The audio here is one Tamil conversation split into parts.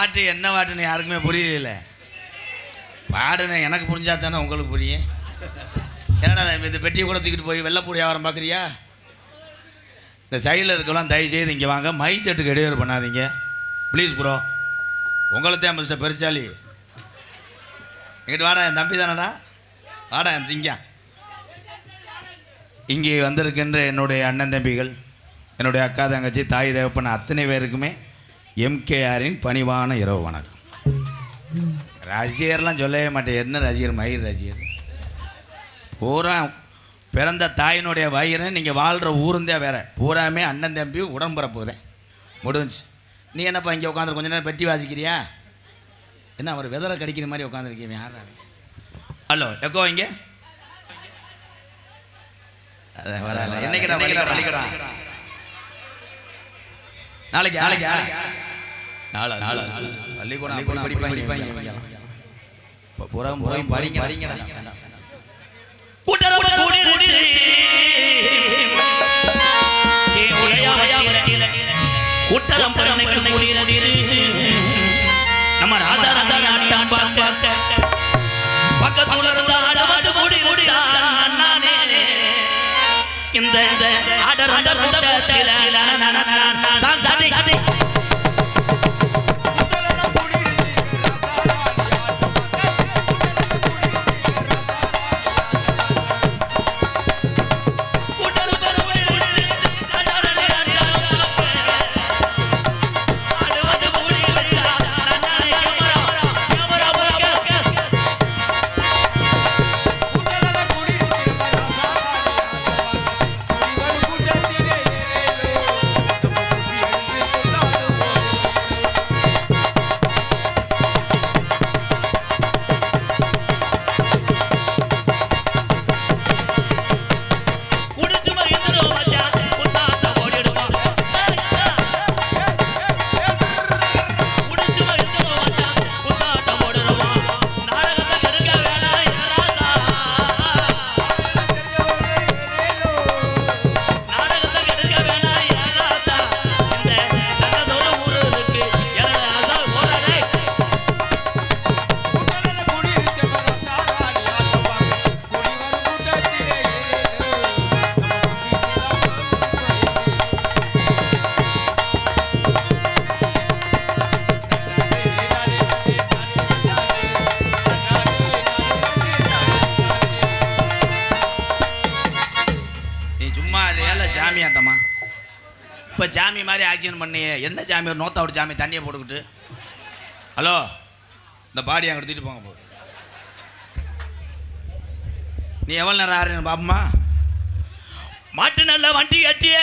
பாட்டு என்ன பாட்டுன்னு யாருக்குமே புரியல. பாடுன எனக்கு புரிஞ்சா தானே உங்களுக்கு புரியும். என்னடா இந்த பெட்டியை கூட தூக்கிட்டு போய் வெள்ளைப்பூடி வியாபாரம் பார்க்குறியா? இந்த சைடில் இருக்கலாம் தயவு செய்து இங்கே வாங்க. மை செட்டுக்கு இடையூறு பண்ணாதீங்க ப்ளீஸ் ப்ரோ. உங்களை தான் மிஸ்டர் பெருச்சாலி. இங்கிட்டு வாடா, என் தம்பி தானடா, வாடா என் திங்க. இங்கே வந்திருக்கின்ற என்னுடைய அண்ணன் தம்பிகள், என்னுடைய அக்கா தங்கச்சி, தாய் தேவப்பன் அத்தனை பேருக்குமே எம்கேஆரின் பணிவான இரவு வணக்கம். ரசிகர்லாம் சொல்லவே மாட்டேன். என்ன ரசிகர்? மயிர் ரசிகர். பூரா பிறந்த தாயினுடைய வயிறு, நீங்கள் வாழ்கிற ஊருந்தே வேற. பூராமே அண்ணன் தம்பி உடம்புறப்போதேன் முடிஞ்சு. நீ என்னப்பா இங்கே உட்காந்து கொஞ்ச நேரம் பெட்டி வாசிக்கிறியா? என்ன அவர் வெதலை கடிக்கிற மாதிரி உட்காந்துருக்கீங்க? யார்? ஹலோ எக்கோ இங்கே வரல. என்னைக்குடா பள்ளிக்கடா? நாளைக்கு நாளைக்கு நாளை நாளை பள்ளிக்கூடம் படிப்பாங்க. இப்போ புறம் புறம் படிங்கடா. நம்ம ராஜா ராஜா நாட்டான் பார்க்க பக்கத்துல இருந்த ஆடவாடு மூடி நானே இந்த ஆடர் ஆடர் கூட்டத்தில் ஜாமியாட்டமா? இப்போ ஜாமி மாதிரி ஆக்ஷன் பண்ணி என்ன ஜாமி? ஒரு நோத்தா ஒரு ஜாமி தண்ணியை போட்டுக்கிட்டு. ஹலோ, இந்த பாடி அங்கே எடுத்துகிட்டு போங்க போ. நீ எவ்வளோ நேரம் ஆறுன்னு பாப்பமா? மாட்டு நல்ல வண்டி கட்டிய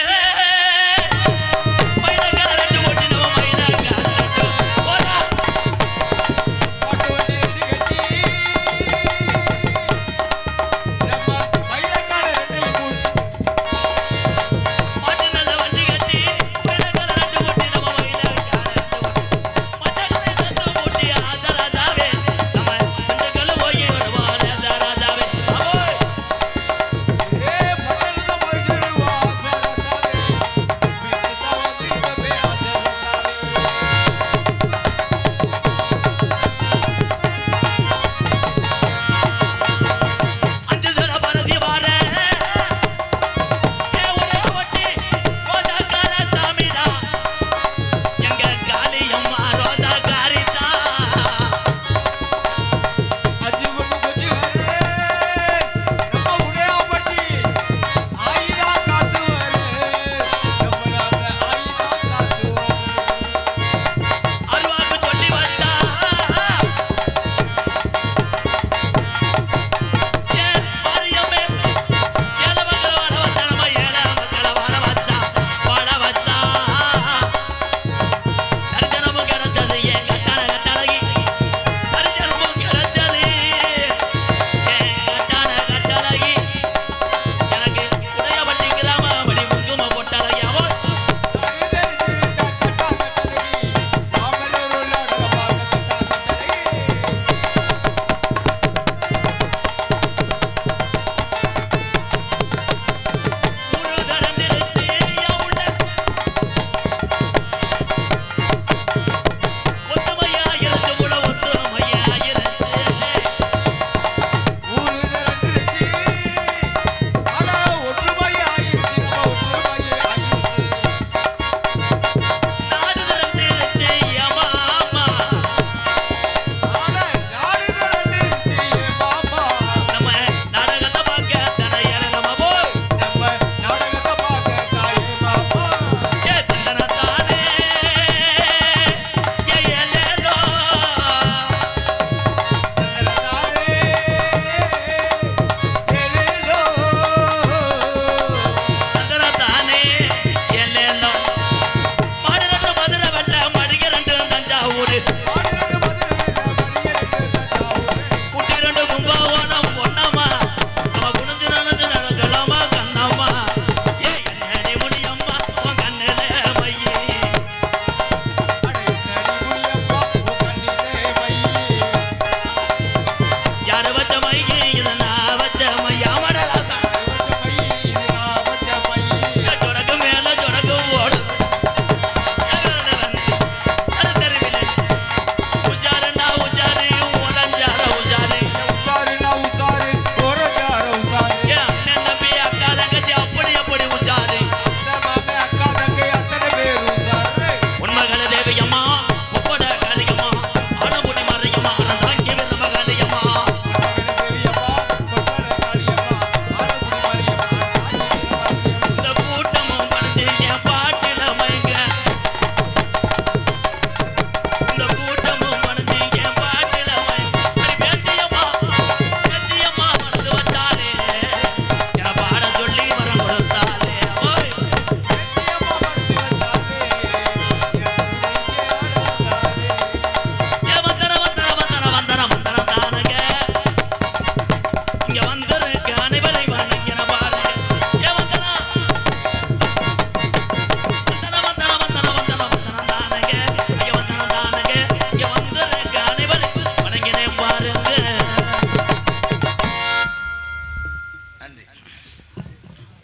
நன்றி.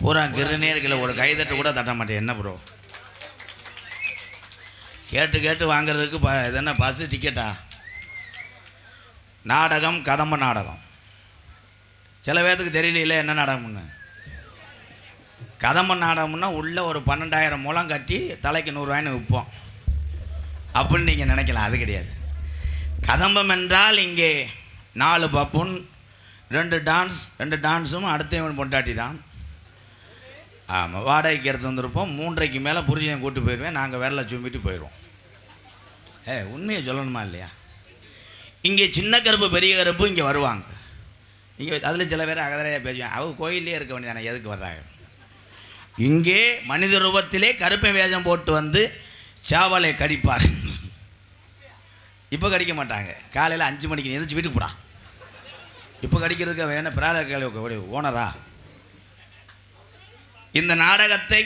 பூரா கிருநேர்களை ஒரு கைதட்டு கூட தட்ட மாட்டேன். என்ன ப்ரோ கேட்டு கேட்டு வாங்கிறதுக்கு இது என்ன பஸ்ஸு டிக்கெட்டா? நாடகம் கதம்ப நாடகம். சில பேர்த்துக்கு தெரியல என்ன நாடகம்னு. கதம்ப நாடகம்னா உள்ளே ஒரு 12,000 மூலம் கட்டி தலைக்கு 100 ரூபாய்னு விற்போம் அப்படின்னு நீங்கள் நினைக்கலாம். அது கிடையாது. கதம்பம் என்றால் இங்கே 4 பப்புன் 2 டான்ஸும் அடுத்தவன் பொண்டாட்டி தான். ஆமாம், வாடகைக்கு எடுத்து வந்திருப்போம். 3:30க்கு மேலே புரிஞ்சையும் கூப்பிட்டு போயிடுவேன். நாங்கள் விரலை சும்பிட்டு போயிடுவோம். உண்மையை சொல்லணுமா இல்லையா? இங்கே சின்ன கருப்பு பெரிய கருப்பு இங்கே வருவாங்க. இங்கே அதில் சில பேர் அகதரையாக பேசுவாங்க. அவங்க கோயிலே இருக்க வேண்டியதானே, எதுக்கு வர்றாங்க? இங்கே மனித ரூபத்திலே கருப்பை வேஷம் போட்டு வந்து சாவலை கடிப்பார். இப்போ கடிக்க மாட்டாங்க. காலையில் 5 மணிக்கு எந்திரிச்சு வீட்டுக்கு போடா. இப்போ கடிக்கிறதுக்கு வேணும் பிரால ஓனரா? இந்த நாடகத்தை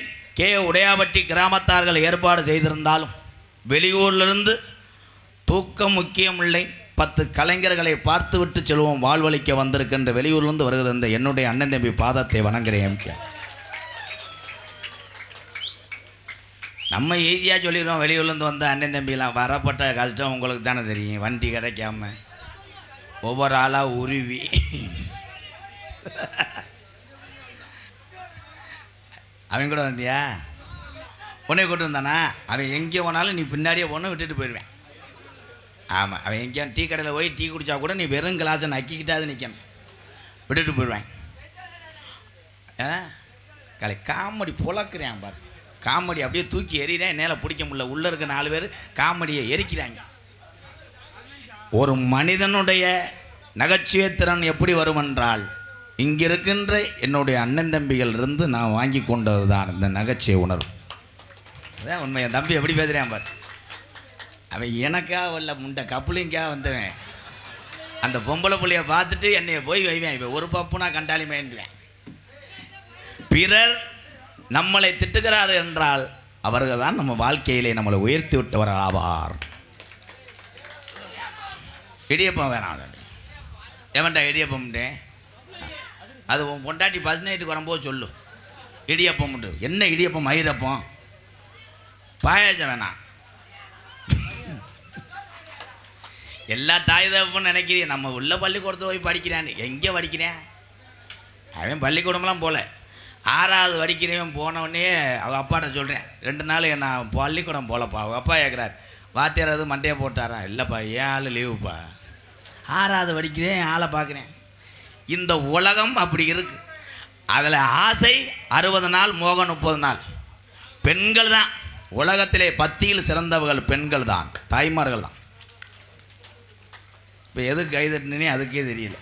உடையாபட்டி கிராமத்தார்கள் ஏற்பாடு செய்திருந்தாலும் வெளியூரிலிருந்து தூக்கம் முக்கியமில்லை, 10 கலைஞர்களை பார்த்துவிட்டு செல்வோம் வாழ்வழிக்க வந்திருக்கின்ற வெளியூர்லேருந்து வருகிறது இந்த என்னுடைய அண்ணன் தம்பி பாதத்தை வணங்குறேன். நம்ம ஈஸியாக சொல்லிடுவோம், வெளியூர்லேருந்து வந்த அண்ணன் தம்பிலாம் வரப்பட்ட கஷ்டம் உங்களுக்கு தானே தெரியும். வண்டி கிடைக்காம ஒவ்வொரு ஆளாக உருவி அவன் கூட வந்தியா? உன்னை கூட்டு வந்தானா? அவன் எங்கே போனாலும் நீ பின்னாடியே போன விட்டுட்டு போயிடுவேன். ஆமாம், அவன் எங்கேயா டீ கடையில் போய் டீ குடித்தா கூட நீ வெறும் கிளாஸை நக்கிக்கிட்டாது நிற்கணும், விட்டுட்டு போயிடுவேன். கலை காமெடி புழக்கிறேன் பாரு. காமெடி அப்படியே தூக்கி எறிகிறேன், என்னால் பிடிக்க முடியல. உள்ளே இருக்க 4 பேர் காமெடியை எரிக்கிறாங்க. ஒரு மனிதனுடைய நகைச்சுவை திறன் எப்படி வரும் என்றால், இங்கே இருக்கின்ற என்னுடைய அண்ணன் தம்பிகள் இருந்து நான் வாங்கி கொண்டது தான் இந்த நகைச்சுவை உணர்வு. அதான் உண்மை. என் தம்பி எப்படி பேசுகிறேன் பார். அவன் எனக்காக வரல, முண்டை கப்புலிங்காக வந்தவன். அந்த பொம்பளை பிள்ளைய பார்த்துட்டு என்னைய போய் வைவேன். இப்போ ஒரு பப்புனா கண்டாலி மேண்டுவேன். பிறர் நம்மளை திட்டுகிறார் என்றால் அவர்கள் தான் நம்ம வாழ்க்கையிலே நம்மளை உயர்த்தி விட்டவர் ஆவார். இடியப்பம் வேணாம். எவன்டா இடியப்பம்ட்டே? அது உன் பொண்டாட்டி பஸ் நைட்டுக்கு வரும்போது சொல்லு. இடியப்பம் உண்டு. என்ன இடியப்பம்? மயிரப்பம், பாயாசம் வேணாம். எல்லா தாய் தகப்பன்னு நினைக்கிறேன். நம்ம உள்ள பள்ளிக்கூடத்தை போய் படிக்கிறான்னு. எங்கே படிக்கிறேன்? அவன் பள்ளிக்கூடம்லாம் போகல. 6வது படிக்கிறவன் போனவொடனே அவள் அப்பாட்ட சொல்கிறேன், 2 நாள் நான் பள்ளிக்கூடம் போகலப்பா. அவங்க அப்பா கேட்குறாரு, வாத்தியாராவது மண்டையை போட்டாரா? இல்லைப்பா, ஏன் ஆள் லீவுப்பா. 6வது படிக்கிறேன், ஆளை பார்க்குறேன். இந்த உலகம் அப்படி இருக்குது. அதில் ஆசை 60 நாள், மோகம் 30 நாள். பெண்கள் தான் உலகத்திலே பத்தியில் சிறந்தவர்கள். பெண்கள் தான், தாய்மார்கள் தான். இப்போ எதுக்கு கைதட்டினே அதுக்கே தெரியல.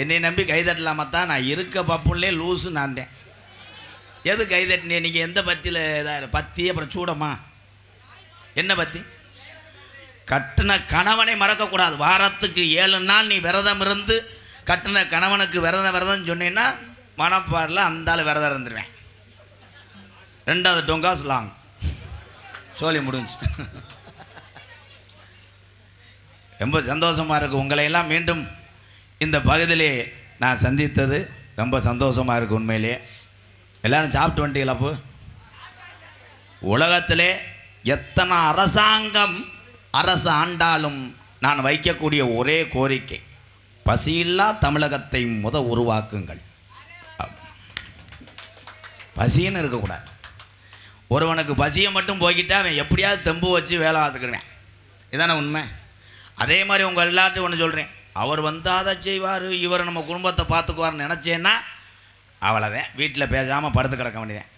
என்னை நம்பி கைதட்டலாமா தான்? நான் இருக்க பப்புள்ளே லூஸு நான் தான். எது கைதட்டினே? நீங்கள் எந்த பத்தியில் இதாக பத்தி? அப்புறம் சூடமா? என்ன பத்தி? கட்டின கணவனை மறக்கக்கூடாது. வாரத்துக்கு 7 நாள் நீ விரதம் இருந்து கட்டின கணவனுக்கு விரதம் சொன்னீங்கன்னா மனப்பாரில் அந்தாலும் விரதம் இருந்துருவேன். 2வது டொங்காஸ் லாங் சோழி முடிஞ்சு. ரொம்ப சந்தோஷமாக இருக்குது உங்களையெல்லாம் மீண்டும் இந்த பகுதியிலே நான் சந்தித்தது. ரொம்ப சந்தோஷமாக இருக்குது உண்மையிலே. எல்லோரும் சாப்பிட்டு வந்துட்டீங்களா? அப்போ உலகத்திலே எத்தனை அரசாங்கம் அரசு ஆண்டாலும் நான் வைக்கக்கூடிய ஒரே கோரிக்கை, பசியில்லா தமிழகத்தை உருவாக்குங்கள். பசின்னு இருக்கக்கூடாது. ஒருவனுக்கு பசியை மட்டும் போய்கிட்டா அவன் எப்படியாவது தெம்பு வச்சு வேலை பார்த்துக்கிறேன். இதானே உண்மை. அதே மாதிரி உங்கள் எல்லாத்தையும் ஒன்று சொல்கிறேன், அவர் அதை செய்வார், இவர் நம்ம குடும்பத்தை பார்த்துக்குவார்னு நினச்சேன்னா அவ்வளோதான், வீட்டில் பேசாமல் படுத்து கிடக்க வேண்டியதேன்.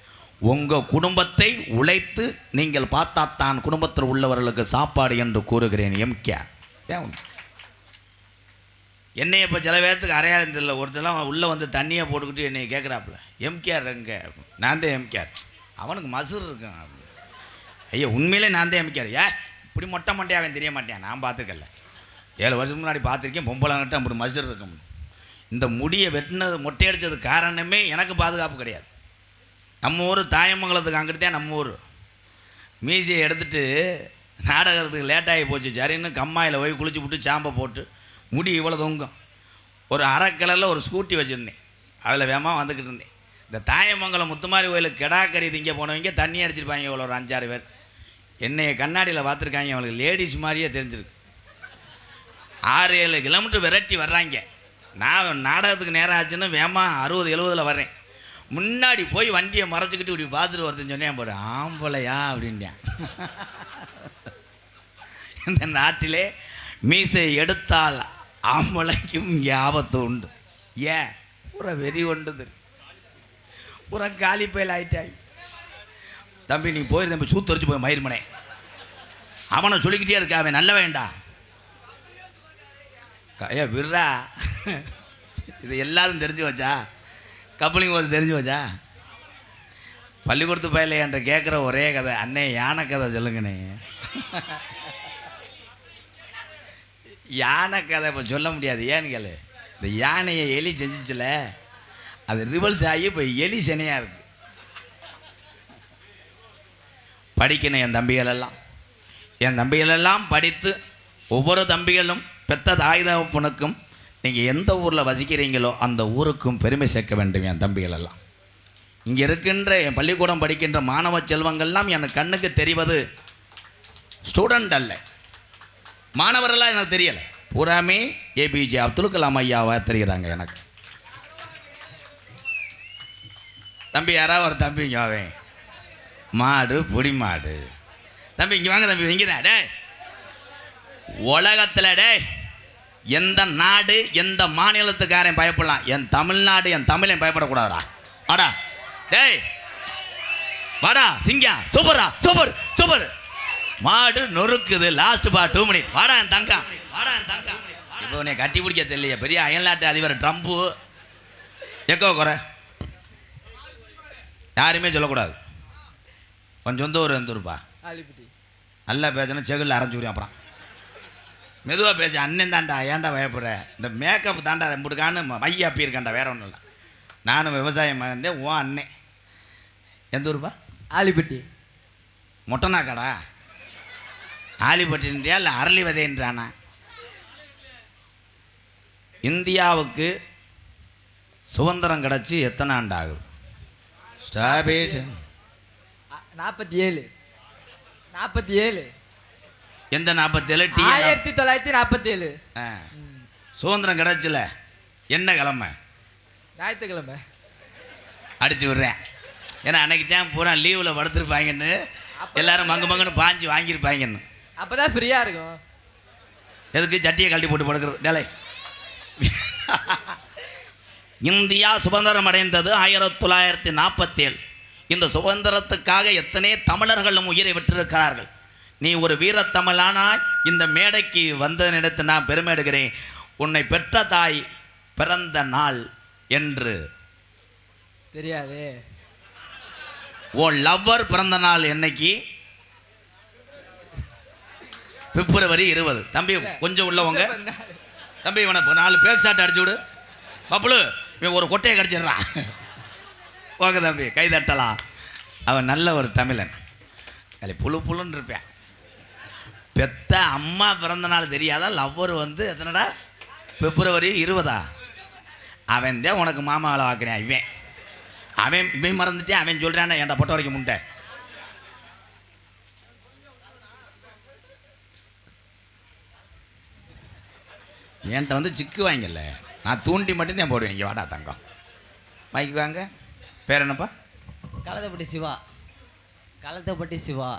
உங்கள் குடும்பத்தை உழைத்து நீங்கள் பார்த்தாத்தான் குடும்பத்தில் உள்ளவர்களுக்கு சாப்பாடு என்று கூறுகிறேன். எம்கேஆர் ஏன் என்னை இப்போ சில பேர்த்துக்கு அறையாது இல்லை. ஒருத்தெல்லாம் உள்ளே வந்து தண்ணியை போட்டுக்கிட்டு என்னை கேட்குறாப்புல, எம்கேஆர் எங்கே? நான் தான் எம்கேஆர். அவனுக்கு மசுர் இருக்கான். ஐயா உண்மையிலே நான் தான் எம்கேஆர். இப்படி மொட்டை மண்டையாக அவன் தெரிய மாட்டேன். நான் பார்த்துக்கல, 7 வருஷத்துக்கு முன்னாடி பார்த்துருக்கேன். பொம்பளைங்கிட்ட அப்படி மசுர் இருக்க முடியும். இந்த முடியை வெட்டினது மொட்டை அடித்தது காரணமே எனக்கு பாதுகாப்பு கிடையாது. நம்ம ஊர் தாயமங்கலத்துக்கு அங்கிட்டு தான் நம்ம ஊர். மீசியை எடுத்துகிட்டு நாடகத்துக்கு லேட்டாகி போச்சு சரின்னு கம்மாயில் போய் குளிச்சு விட்டு சாம்பை போட்டு முடி இவ்வளோ தொங்கும். ஒரு அரை கிலரில் ஒரு ஸ்கூட்டி வச்சுருந்தேன். அதில் வேகமாக வந்துக்கிட்டு இருந்தேன். இந்த தாயமங்கலம் முத்துமாரி கோயிலுக்கு கெடாக்கறி திங்க போனவங்க தண்ணி அடிச்சிருப்பாங்க இவ்வளோ ஒரு 5-6 பேர். என்னைய கண்ணாடியில் பார்த்துருக்காங்க. அவங்களுக்கு லேடிஸ் மாதிரியே தெரிஞ்சிருக்கு. 6-7 கிலோமீட்டர் விரட்டி வர்றாங்க. நான் நாடகத்துக்கு நேரம் ஆச்சுன்னு வேகமாக 60-70 வர்றேன். முன்னாடி போய் வண்டியை மறைச்சிக்கிட்டு இப்படி பார்த்துட்டு வருதுன்னு சொன்னேன். போடு ஆம்பளையா அப்படின்ட்டேன். இந்த நாட்டிலே மீசை எடுத்தால் ஆம்பளைக்கும் இங்கே ஆபத்து உண்டு. ஏன் பூரா வெறி ஒன்றுது, பூரா காலி பயல் ஆயிட்டாய். தம்பி நீ போயிரு தம்பி, சூத்தரிச்சு போய் மயிர்மனே. அவனை சொல்லிக்கிட்டே இருக்கா, அவன் நல்ல வேண்டா ஐயா விட்றா. இது எல்லாரும் தெரிஞ்சு வச்சா, கப்பலிங் போது தெரிஞ்சு வச்சா. பள்ளிக்கூடத்து பயில என்ற கேட்குற ஒரே கதை, அண்ணே யானை கதை சொல்லுங்கண்ணே. யானை கதை இப்போ சொல்ல முடியாது. ஏன்னு கேளு, இந்த யானையை எலி செஞ்சிச்சுல, அது ரிவல்ஸ் ஆகி இப்போ எலி சனையாக இருக்குது. படிக்கணும் என் தம்பிகளெல்லாம் படித்து ஒவ்வொரு தம்பிகளும் பெத்த தாய் தகப்பனுக்கும் நீங்கள் எந்த ஊரில் வசிக்கிறீங்களோ அந்த ஊருக்கும் பெருமை சேர்க்க வேண்டும். என் தம்பிகளெல்லாம் இங்கே இருக்கின்ற என் பள்ளிக்கூடம் படிக்கின்ற மாணவ செல்வங்கள்லாம் எனக்கு கண்ணுக்கு தெரிவது ஸ்டூடெண்ட் அல்ல, மாணவரெல்லாம் எனக்கு தெரியலை. பூராமே ஏபிஜே அப்துல் கலாம் ஐயாவாக தெரிகிறாங்க எனக்கு. தம்பி யாராவது ஒரு தம்பி இங்கே வாவேன், மாடு பொடி மாடு. தம்பி இங்கே வாங்க தம்பி, இங்கே தான். டே உலகத்தில் டே எந்த நாடு எந்த மாநிலத்துக்காரன் பயப்படலாம், என் தமிழ்நாடு என் தமிழன் பயப்படக்கூடாதா? வாடா டேய் வாடா சிங்கா, சூப்பரா சூப்பர் சூப்பர். மாடு நொறுக்குது, லாஸ்ட் பா 2 மினிட். வாடா என் தங்கா, வாடா என் தங்கா. இப்போ உன்னை கட்டி பிடிக்க தெரியல, பெரிய அயல்நாட்டு அதிபர் ட்ரம்ப்பு. எக்கோ குறை யாருமே சொல்லக்கூடாது. கொஞ்சம் சொந்த ஊர் எந்த ஊருப்பா? நல்லா பேசணும், செகுலில் அரைஞ்சுக்கிறேன். அப்புறம் மெதுவாக பேச. அண்ணன் தாண்டா, ஏன்டா பயப்படுற? இந்த மேக்கப் தாண்டா முடுக்கான்னு மைய அப்பி இருக்காண்டா, வேற ஒன்றும் இல்லை. நானும் விவசாயம் வந்தேன். ஓ அண்ணன் எந்த ஊருப்பா? ஆலிப்பட்டி. மொட்டனாக்காடா? ஆலிப்பட்டின்றியா இல்லை அரளி விதைன்றானா? இந்தியாவுக்கு சுதந்திரம் கிடச்சி எத்தனை ஆண்டு ஆகுது? ஸ்டாபிட் 47. எந்த 47? 1947. சுதந்திரம் கிடச்சில என்ன கிழமை? ஞாயிற்றுக்கிழமை. அடிச்சு விடுறேன். ஏன்னா அன்னைக்கு தான் பூரா லீவில் படுத்துருப்பாங்கன்னு எல்லாரும் மங்குன்னு பாஞ்சு வாங்கியிருப்பாங்கன்னு. அப்போ தான் ஃப்ரீயாக இருக்கும். எதுக்கு சட்டியை கழட்டி போட்டு படுக்கிறது? டேலை இந்தியா சுதந்திரம் அடைந்தது 1947. இந்த சுதந்திரத்துக்காக எத்தனை தமிழர்களும் உயிரை விட்டிருக்கிறார்கள். நீ ஒரு வீரத்தமிழானாய் இந்த மேடைக்கு வந்ததனிடத்து நான் பெருமை எடுக்கிறேன். உன்னை பெற்ற தாய் பிறந்த நாள் என்று தெரியாது. உன் லவ்வர் பிறந்த நாள் என்னைக்கு? பிப்ரவரி 20. தம்பி கொஞ்சம் உள்ளவங்க தம்பி, இவனை 4 பேக் ஷாட் அடிச்சு விடு. பப்புளு இவன் ஒரு கொட்டையை கடிச்சிடுறான். ஓகே தம்பி, கை தட்டலாம். அவன் நல்ல ஒரு தமிழன். அதில் புழுன்னு இருப்பேன். பெத்த அம்மா பிறந்த நாள் தெரியாதா? லவ்வர் வந்து எத்தனைடா? பிப்ரவரி 20. அவன் தான் உனக்கு மாமாவில் வாக்குறேன். அவன் மறந்துட்டேன். அவன் சொல்கிறான் என்கிட்ட பொட்ட வரைக்கும் முட்டை. என்கிட்ட வந்து சிக்கு வாங்கல, நான் தூண்டி மட்டும்தான் போடுவேன். இங்கே வாடா தங்கம், மைக்கு வாங்க. பேர் என்னப்பா? களத்தப்பட்டி சிவா.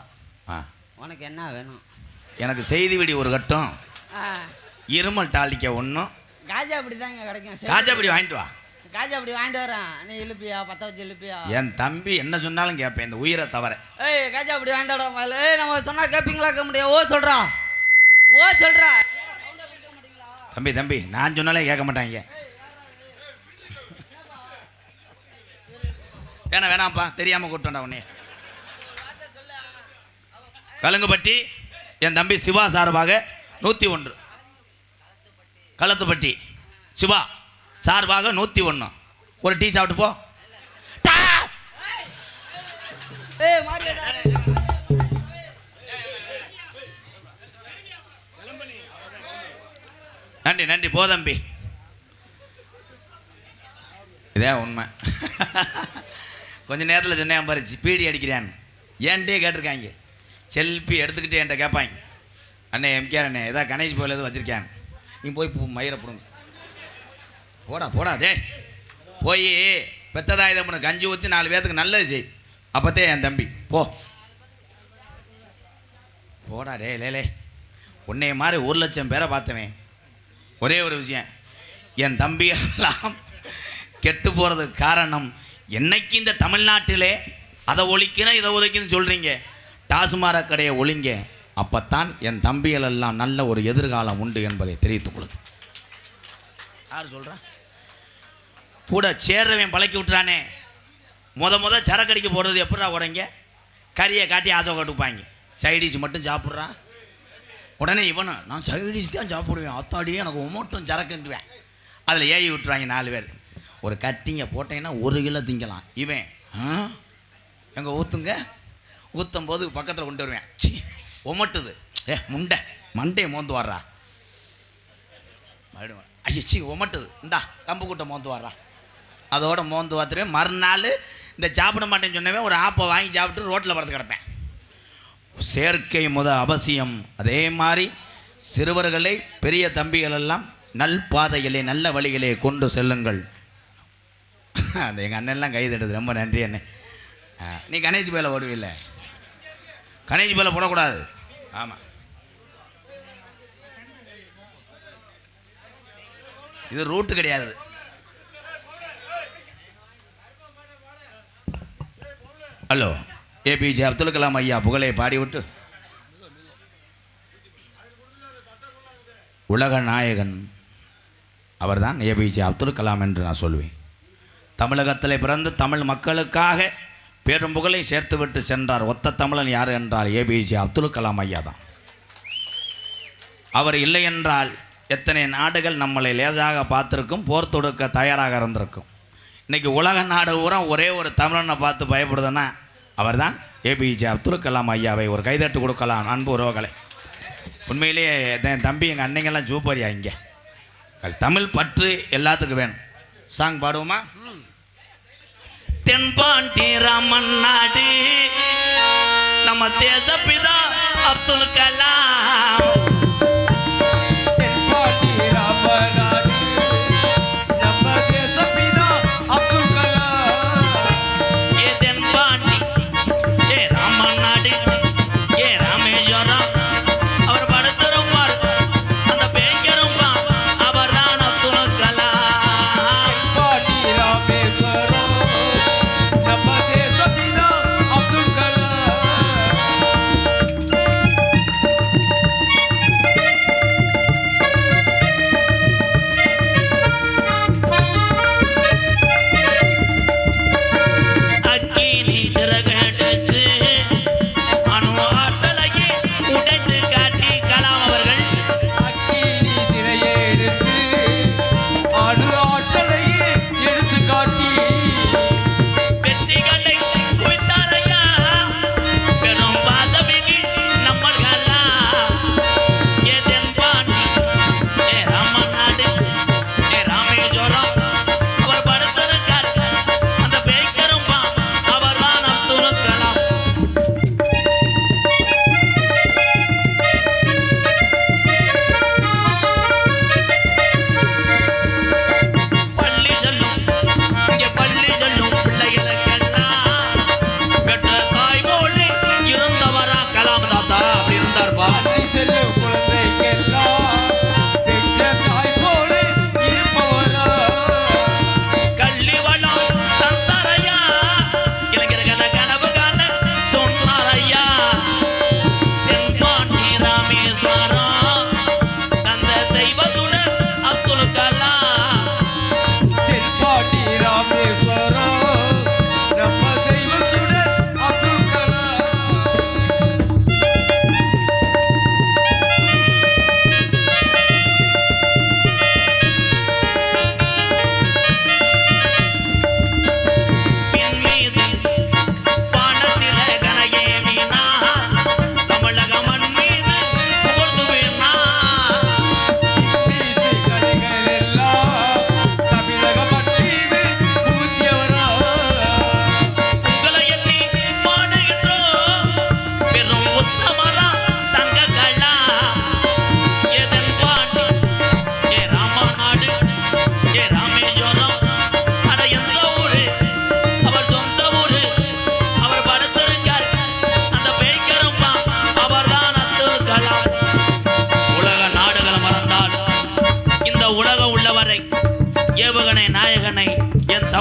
ஆ, உனக்கு என்ன வேணும்? எனக்கு செய்தி விடி ஒரு கட்டம், இருமல் டாலிக்க ஒன்றும். காஜா அப்படி தாங்க கிடைக்கும். காஜா அப்படி வாங்கிட்டு வா. காஜா அப்படி வாங்கிட்டு வரேன். நீ இழுப்பியா? பற்ற வச்சு இழுப்பியா? என் தம்பி என்ன சொன்னாலும் கேட்பேன், இந்த உயிரை தவிர. ஏய் காஜா அப்படி வாங்கிட்டு வர மேலே நம்ம சொன்னால் கேட்பீங்களா? கேட்க முடியாது. ஓ சொல்கிறா. தம்பி நான் சொன்னாலே கேட்க மாட்டாங்க. வேணாம்ப்பா, தெரியாமல் கூப்பிட்டோண்டா உன்னே. கலுங்குப்பட்டி என் தம்பி சிவா சார்பாக 101. களத்துப்பட்டி சிவா சார்பாக 101. ஒரு டீ சாப்பிட்டு போ. நன்றி போ தம்பி. இதே உண்மை. கொஞ்ச நேரத்தில் சொன்னேன் பாரு, பீடி அடிக்கிறான்னு ஏன்ட்டே கேட்டிருக்காங்க. செல்ஃபி எடுத்துக்கிட்டே என்கிட்ட கேட்பாங்க, அண்ணே எம்கேஆர் அண்ணே ஏதாவது கணேஷ் போயில் எதுவும் வச்சுருக்கேன், நீ போய் மயிரை போடுங்க. போடா போடா டே, போய் பெத்ததா இதை பண்ண கஞ்சி ஊற்றி 4 பேர்த்துக்கு நல்லது செய். அப்போத்தே என் தம்பி போ போடா டே லே. உன்னைய மாதிரி 1,00,000 பேரை பார்த்தவன். ஒரே ஒரு விஷயம், என் தம்பி எல்லாம் கெட்டு போகிறதுக்கு காரணம், என்னைக்கு இந்த தமிழ்நாட்டிலே அதை ஒழிக்கணும் இதை ஒழிக்கணும்னு சொல்கிறீங்க, டாஸ்மாக் கடையை ஒழிங்க, அப்போத்தான் என் தம்பிகள் எல்லாம் நல்ல ஒரு எதிர்காலம் உண்டு என்பதை தெரிவித்துக் கொள்ளுங்க. யார் சொல்கிறா? கூட சேர்றவன் பழக்கி விட்டுறானே. முத சரக்கடிக்க போகிறது எப்படா உடங்க, கறியை காட்டி ஆசை கட்டுப்பாங்க, சைடிஷ் மட்டும் சாப்பிட்றான். உடனே இவனும் நான் சைடிஷ் தான் சாப்பிடுவேன், அத்தாடியே எனக்கு மட்டும் சரக்குன்றுவேன். அதில் ஏறி விட்டுருவாங்க 4 பேர். ஒரு கட்டிங்க போட்டீங்கன்னா 1 கிலோ திங்கலாம். இவன் எங்கே ஊற்றுங்க, ஊற்றும் போது பக்கத்தில் கொண்டு வருவேன், சி ஒமட்டுது, மண்டையை மோந்து வர்றா, ஐயச்சி ஒமட்டுது, இந்தா கம்பு கூட்டம் மோந்து வர்றா. அதோட மோந்து பார்த்துருவேன். மறுநாள் இந்த சாப்பிட மாட்டேன்னு சொன்னவே ஒரு ஆப்பை வாங்கி சாப்பிட்டு ரோட்டில் படுத்து கிடப்பேன். செயற்கை அவசியம். அதே மாதிரி சிறுவர்களை பெரிய தம்பிகள் எல்லாம் நல் பாதைகளே நல்ல வழிகளே கொண்டு செல்லுங்கள். அந்த எங்கள் அண்ணன்லாம் கைதட்டுது, ரொம்ப நன்றி அண்ணே. நீ கணேஷ் பேல ஓடுவில்லை, கணேஷ் பேல போடக்கூடாது. ஆமாம், இது ரூட்டு கிடையாது. ஹலோ, ஏபிஜே அப்துல் கலாம் ஐயா புகழை பாடிவிட்டு உலக நாயகன் அவர்தான் ஏபிஜே அப்துல் கலாம் என்று நான் சொல்வேன். தமிழகத்தில் பிறந்து தமிழ் மக்களுக்காக பெரும் புகழை சேர்த்துவிட்டு சென்றார் ஒத்த தமிழன் யார் என்றால் ஏபிஜே அப்துல் கலாம் ஐயா தான். அவர் இல்லை என்றால் எத்தனை நாடுகள் நம்மளை லேசாக பார்த்துருக்கும், போர் தொடுக்க தயாராக இருந்திருக்கும். இன்றைக்கி உலக நாடு பூரா ஒரே ஒரு தமிழனை பார்த்து பயப்படுதுன்னா அவர் தான் ஏபிஜே அப்துல் கலாம் ஐயாவை ஒரு கைதட்டு கொடுக்கலாம். அன்பு உறவுகளை, உண்மையிலேயே என் தம்பி எங்கள் அன்னைங்கெல்லாம் சூப்பரியா. இங்கே தமிழ் பற்று எல்லாத்துக்கும் வேணும். சாங் பாடுவோமா? தென்பாண்டி ராமன் நாடு நம்ம தேசப்பிதா அப்துல் கலாம்.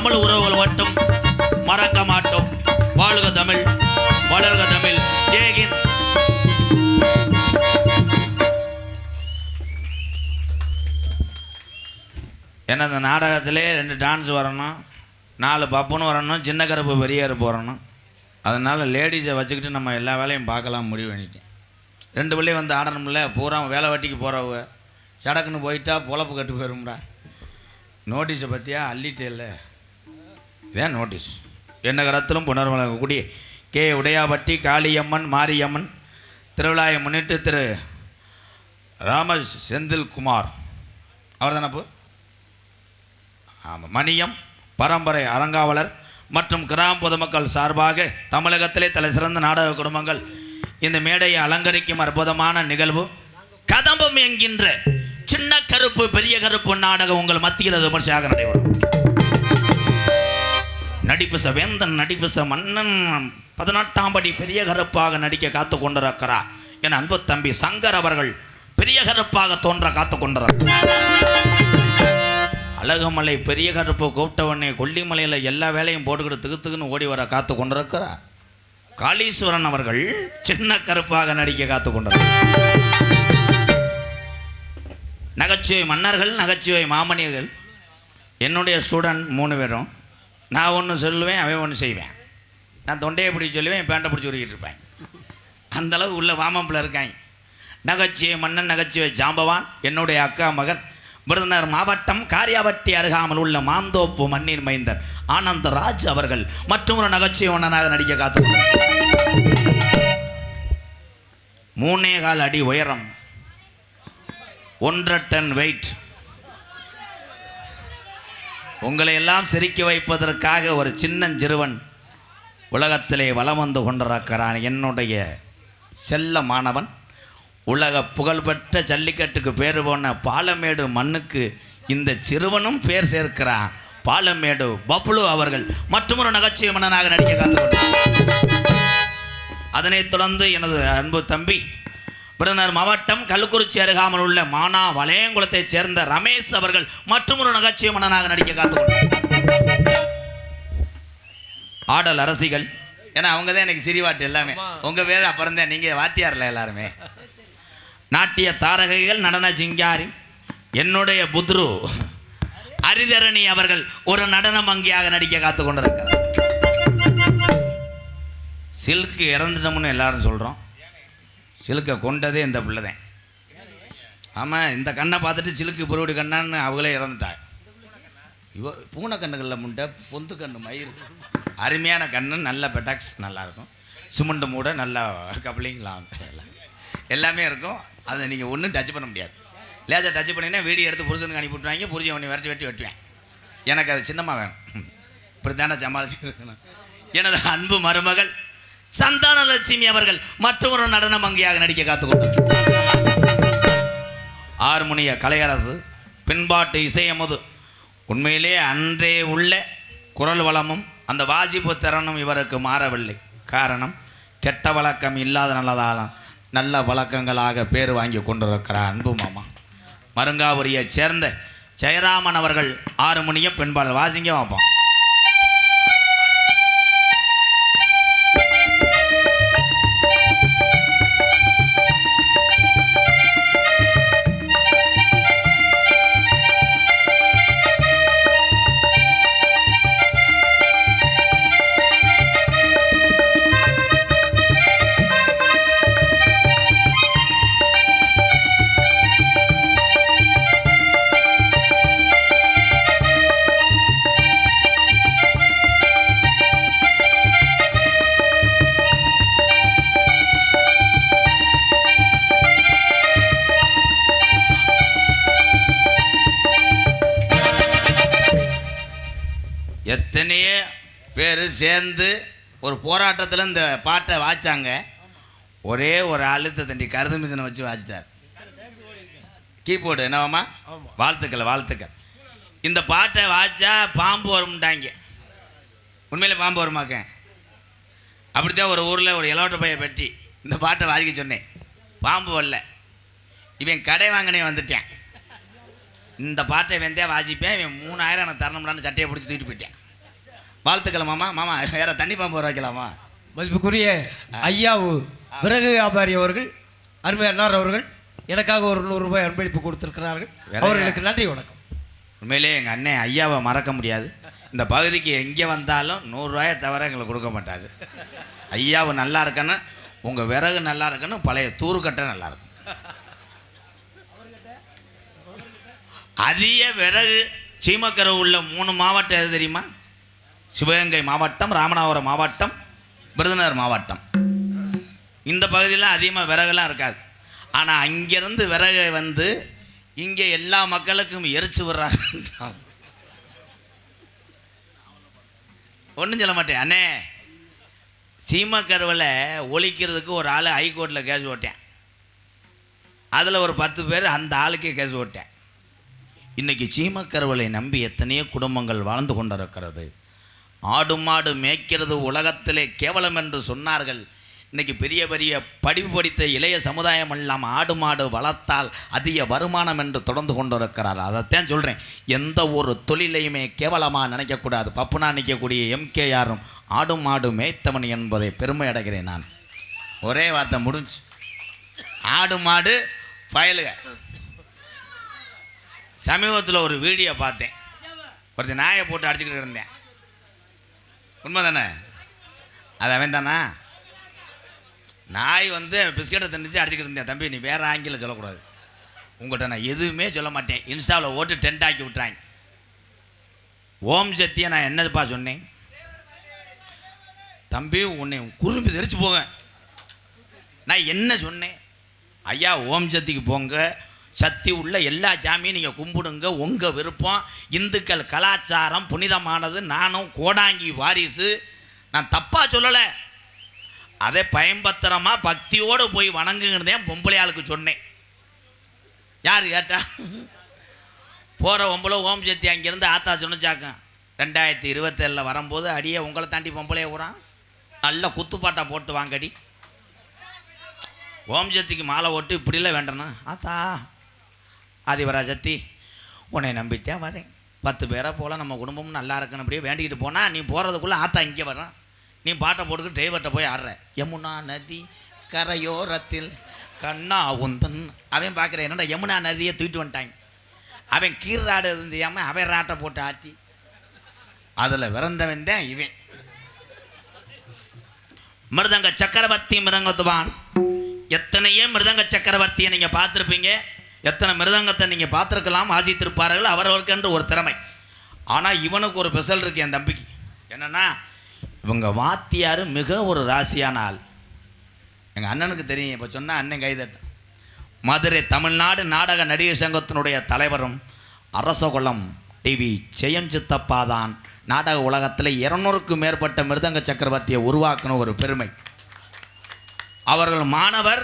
தமிழ் உறவுகள் மட்டும் மறக்க மாட்டோம். வாழ்க தமிழ், வளர்க தமிழ். ஜெய்ஹிந்த். ஏன்னா இந்த நாடகத்திலே 2 டான்ஸ் வரணும், 4 பப்புன்னு வரணும், சின்ன கருப்பு பெரிய கருப்பு வரணும். அதனால் லேடிஸை வச்சுக்கிட்டு நம்ம எல்லா வேலையும் பார்க்கலாம் முடிவு பண்ணிட்டேன். 2 பிள்ளையும் வந்து ஆடணும்ல, பூரா வேலை வெட்டிக்கு போகிறவங்க சடக்குன்னு போயிட்டா பொழப்பு கட்டு போயிரும்டா. நோட்டீஸை பற்றியா அள்ளிட்டே இல்லை, இதான் நோட்டீஸ். என்ன கரத்திலும் புனர்வழங்கக்கூடிய கே உடையாபட்டி காளியம்மன் மாரியம்மன் திருவிழாவை முன்னிட்டு திரு ராம செந்தில்குமார் அவர் தானே அப்போ ஆமாம் மணியம் பரம்பரை அறங்காவலர் மற்றும் கிராம பொதுமக்கள் சார்பாக தமிழகத்திலே தலை சிறந்த நாடக குடும்பங்கள் இந்த மேடையை அலங்கரிக்கும் அற்புதமான நிகழ்வு கதம்பம் என்கின்ற சின்ன கருப்பு பெரிய கருப்பு நாடகம் உங்கள் மத்தியில் விமர்சையாக நடைபெறும். நடிப்புச வேந்தன் நடிப்புச மன்னன் 18ஆம் படி பெரிய கருப்பாக நடிக்க காத்து கொண்டிருக்கிறார். என் அன்பு தம்பி சங்கர் அவர்கள் பெரிய கருப்பாக தோன்ற காத்து கொண்டிருக்கிறார். அழகுமலை பெரிய கருப்பு கூப்பிட்டவனே கொல்லிமலையில் எல்லா வேலையும் போட்டுக்கிட்டு திகுத்துக்குன்னு ஓடி வர காத்து கொண்டிருக்கிறார். காளீஸ்வரன் அவர்கள் சின்ன கருப்பாக நடிக்க காத்து கொண்டிருக்கிறார். நகைச்சுவை மன்னர்கள் நகைச்சுவை மாமனியர்கள் என்னுடைய ஸ்டூடெண்ட் 3 பேரும். நான் ஒன்று சொல்லுவேன், அவன் ஒன்று செய்வேன். நான் தொண்டையை பிடிச்சி சொல்லுவேன், பேண்டை பிடிச்சி உருக்கிட்டு இருப்பேன். அந்தளவுக்கு உள்ள வாமப்பில் இருக்காங்க. நகைச்சுவை மன்னன் நகைச்சுவை ஜாம்பவான் என்னுடைய அக்கா மகன் விருதுநகர் மாவட்டம் காரியாவட்டி அருகாமல் உள்ள மாந்தோப்பு மண்ணின் மைந்தர் ஆனந்தராஜ் அவர்கள் மற்றும் ஒரு நகைச்சுவை மன்னனாக நடிக்க காத்து 3.25 அடி உயரம், 1.5 டன் வெயிட். உங்களை எல்லாம் சிரிக்க வைப்பதற்காக ஒரு சின்னஞ்சிறுவன் உலகத்திலே வலம் வந்து கொண்டிருக்கிறான். என்னுடைய செல்ல மாணவன் உலக புகழ்பெற்ற ஜல்லிக்கட்டுக்கு பேர் போன பாலமேடு மண்ணுக்கு இந்த சிறுவனும் பேர் சேர்க்கிறான். பாலமேடு பப்ளு அவர்கள் மற்றும் ஒரு நகைச்சுவை மன்னனாக நடிக்க காத்துக்கொண்டார். அதனைத் தொடர்ந்து எனது அன்பு தம்பி விருதுநகர் மாவட்டம் கள்ளக்குறிச்சி அருகாமல் உள்ள மானா வளையங்குளத்தைச் சேர்ந்த ரமேஷ் அவர்கள் மற்றும் ஒரு நகைச்சுவை மன்னனாக நடிக்க காத்துக்கொண்டார். ஆடல் அரசிகள் ஏன்னா அவங்க தான் எனக்கு சிரிவாட்டு எல்லாமே. உங்கள் பேர் அப்புறம் தான் நீங்கள் வாத்தியாரில் எல்லாருமே. நாட்டிய தாரகைகள் நடன சிங்காரி என்னுடைய புத்ரு அரிதரணி அவர்கள் ஒரு நடன மங்கியாக நடிக்க காத்து கொண்டிருக்கிறார். சில்க்கு இறந்துட்டோம்னு எல்லாரும் சொல்கிறோம். சிலுக்கை கொண்டதே இந்த பிள்ளை தான். ஆமாம், இந்த கண்ணை பார்த்துட்டு சிலுக்கு புருவடி கண்ணான்னு அவங்களே இறந்துட்டாங்க. பூனை கண்ணுகளில் முண்டை பொந்து கண்ணு மயிர் அருமையான கண்ணு, நல்ல பெட்டாக்ஸ் நல்லாயிருக்கும், சிமெண்ட் மூட நல்லா கப்ளிங்லாம் எல்லாமே இருக்கும். அதை நீங்கள் ஒன்றும் டச் பண்ண முடியாது. லேசாக டச் பண்ணிங்கன்னா வீடியோ எடுத்து புருஷனுக்கு அனுப்பி விட்டுருவாங்க. புருஷன் ஒன்று வெட்டுவேன். எனக்கு அது சின்னமாக வேணும். இப்படி தானே சமாளிச்சுட்டு இருக்கணும். எனது அன்பு மருமகள் சந்தானலட்சுமி அவர்கள் மற்றொரு நடன மங்கியாக நடிக்க காத்துக்கொண்டார். ஹார்மோனிய கலையரசு பின்பாட்டு இசையமுது உண்மையிலே அன்றே உள்ள குரல் வளமும் அந்த வாசிப்பு திறனும் இவருக்கு மாறவில்லை. காரணம் கெட்ட வழக்கம் இல்லாத நல்ல வழக்கங்களாக பேர் வாங்கி கொண்டிருக்கிறார் அன்பு மாமா. மருங்காபுரியைச் சேர்ந்த ஜெயராமன் அவர்கள் ஹார்மோனிய பெண்பால் வாசிங்க வைப்போம். எத்தனையோ பேர் சேர்ந்து ஒரு போராட்டத்தில் இந்த பாட்டை வாய்ச்சாங்க. ஒரே ஒரு அழுத்த தண்டி கருது மிஷினை வச்சு வாசித்தார். கீபோர்டு என்னவாமா? வாழ்த்துக்கள். இந்த பாட்டை வாய்ச்சா பாம்பு வரும்ட்டாங்க. உண்மையிலே பாம்பு வருமாக்க? அப்படித்தான் ஒரு ஊரில் ஒரு இலவட்ட பைய பெட்டி இந்த பாட்டை வாசிக்க சொன்னேன். பாம்பு வரல. இவன் கடை வாங்கினே வந்துட்டேன். இந்த பாட்டை வெந்தே வாசிப்பேன். இவன் 3000 எனக்கு தரணும்லான்னு சட்டையை பிடிச்சி தூக்கிட்டு போயிட்டேன். வாழ்த்துக்கள் மாமா. மாமா வேற தண்ணி பாம்பு வர வைக்கலாமா? மதிப்புக்குரிய ஐயாவு விறகு வியாபாரி அவர்கள், அருமை அன்னார் அவர்கள் எனக்காக ஒரு 100 ரூபாய் அன்பளிப்பு கொடுத்திருக்கிறார்கள். அவர்களுக்கு நன்றி வணக்கம். உண்மையிலே எங்கள் அண்ணன் ஐயாவை மறக்க முடியாது. இந்த பகுதிக்கு எங்கே வந்தாலும் 100 ரூபாயை தவிர எங்களுக்கு கொடுக்க மாட்டார். ஐயாவு நல்லா இருக்கணும், உங்கள் விறகு நல்லா இருக்கணும், பழைய தூருக்கட்டை நல்லா இருக்கும். அதிக விறகு சீமக்கரை உள்ள 3 மாவட்டம் எது தெரியுமா? சிவகங்கை மாவட்டம், ராமநாதபுரம் மாவட்டம், விருதுநகர் மாவட்டம். இந்த பகுதியெலாம் அதிகமாக விறகுலாம் இருக்காது. ஆனால் அங்கேருந்து விறகை வந்து இங்கே எல்லா மக்களுக்கும் எரிச்சு விடுறாங்க. ஒன்றும் சொல்ல மாட்டேன் அண்ணே. சீமக்கருவில் ஒழிக்கிறதுக்கு ஒரு ஆள் ஹைகோர்ட்டில் கேஸ் ஓட்டேன். அதில் ஒரு 10 பேர் அந்த ஆளுக்கே கேஸ் ஓட்டேன். இன்றைக்கி சீமக்கருவலை நம்பி எத்தனையோ குடும்பங்கள் வாழ்ந்து கொண்டிருக்கிறது. ஆடு மாடு மேய்க்கிறது உலகத்திலே கேவலம் என்று சொன்னார்கள். இன்றைக்கி பெரிய பெரிய படிப்பு படித்த இளைய சமுதாயம் எல்லாம் ஆடு மாடு வளர்த்தால் அதிக வருமானம் என்று தொடர்ந்து கொண்டிருக்கிறார். அதைத்தான் சொல்கிறேன், எந்த ஒரு தொழிலையுமே கேவலமாக நினைக்கக்கூடாது. பப்புனா நிற்கக்கூடிய எம்கேஆரும் ஆடு மாடு மேய்த்தவன் என்பதை பெருமை அடைகிறேன் நான். ஒரே வார்த்தை முடிஞ்சு. ஆடு மாடு பயலுக. சமீபத்தில் ஒரு வீடியோ பார்த்தேன். ஒருத்தர் நாயை போட்டு அடிச்சுக்கிட்டு இருந்தேன். உண்மை தானே? அது அவன் தானா? நாய் வந்து பிஸ்கெட்டை திணிச்சு அடிச்சுக்கிட்டு இருந்தேன். தம்பி நீ வேறு ஆங்கில சொல்லக்கூடாது, உங்கள்கிட்ட நான் எதுவுமே சொல்ல மாட்டேன். இன்ஸ்டாவில் ஓட்டு டென்ட் ஆக்கி விட்றாங்க. ஓம் சக்தியை நான் என்னப்பா சொன்னேன்? தம்பி உன்னை குறும்பி தெரிச்சு போங்க. நான் என்ன சொன்னேன்? ஐயா ஓம் சக்திக்கு போங்க, சக்தி உள்ள எல்லா சாமியும் நீங்கள் கும்பிடுங்க, உங்கள் விருப்பம். இந்துக்கள் கலாச்சாரம் புனிதமானது. நானும் கோடாங்கி வாரிசு, நான் தப்பாக சொல்லலை. அதை பயன்பத்திரமாக பக்தியோடு போய் வணங்குங்கிறதேன் பொம்பளையாளுக்கு சொன்னேன். யார் கேட்டா? போகிற பொம்பளை ஓம் சக்தி அங்கேருந்து ஆத்தா சொன்னிச்சாக்க 2027 வரும்போது அடியே உங்களை தாண்டி பொம்பளையை விடுறான், நல்ல குத்துப்பாட்டா போட்டு வாங்கடி. ஓம் சக்திக்கு மாலை ஓட்டு இப்படிலாம் வேண்டனா? ஆத்தா ஆதிவரா சக்தி உன்னை நம்பித்தான் வரேன், 10 பேரை போல் நம்ம குடும்பமும் நல்லா இருக்குன்னு அப்படியே வேண்டிக்கிட்டு போனால் நீ போகிறதுக்குள்ளே ஆத்தா இங்கே வர்றான். நீ பாட்டை போட்டுக்கு டிரைவர்கிட்ட போய் ஆடுற. யமுனா நதி கரையோரத்தில் கண்ணா உந்தன். அவன் பார்க்குறேன் என்னடா யமுனா நதியை தூக்கிட்டு வந்துட்டாங்க. அவன் கீராடு இருந்தியாமல் அவன் ராட்டை போட்டு ஆட்டி அதில் விறந்தவன் தான் இவன். மிருதங்க சக்கரவர்த்தி மிருதங்கத்துவான். எத்தனையோ மிருதங்க சக்கரவர்த்தியை நீங்கள் பார்த்துருப்பீங்க, எத்தனை மிருதங்கத்தை நீங்கள் பார்த்துருக்கலாம், வாசித்திருப்பார்கள், அவர்களுக்கென்று ஒரு திறமை. ஆனால் இவனுக்கு ஒரு ஸ்பெஷல் இருக்குது என் தம்பிக்கு. என்னென்னா இவங்க வாத்தியார் மிக ஒரு ராசியான ஆள். எங்கள் அண்ணனுக்கு தெரியும். இப்போ சொன்னால் அண்ணன் கைதட்டு. மதுரை தமிழ்நாடு நாடக நடிகர் சங்கத்தினுடைய தலைவரும் அரசகுளம் டிவி ஜெயம் சித்தப்பா தான் நாடக உலகத்தில் 200க்கும் மேற்பட்ட மிருதங்க சக்கரவர்த்தியை உருவாக்கின ஒரு பெருமை. அவர்கள் மாணவர்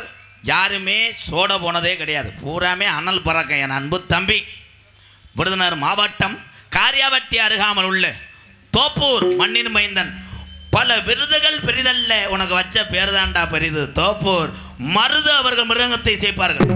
யாருமே சோட போனதே கிடையாது, பூராமே அனல் பறக்க. என் அன்பு தம்பி, விருதுநகர் மாவட்டம் காரியாவட்டி அருகாமல் உள்ள தோப்பூர் மண்ணின் மைந்தன். பல விருதுகள் பெரிதல்ல, உனக்கு வச்ச பேர் தாண்டா பெரிது. தோப்பூர் மருது அவர்கள் மிருதங்கத்தை சேர்ப்பார்கள்.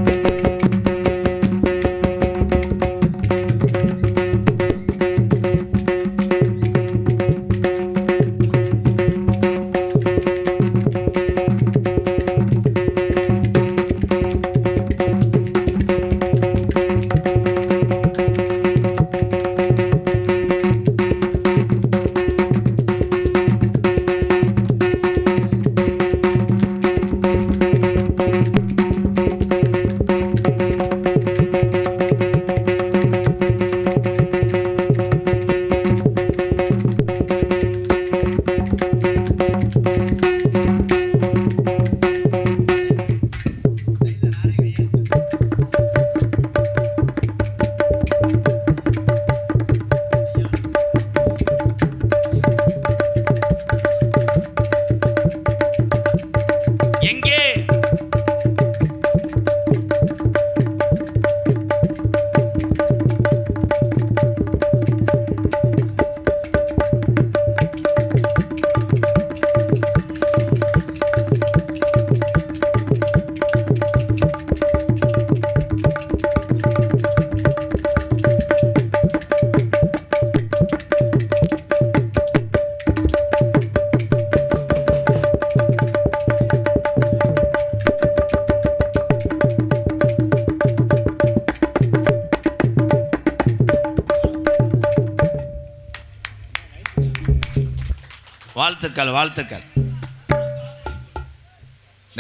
வாழ்த்துக்கள் வாழ்த்துக்கள்.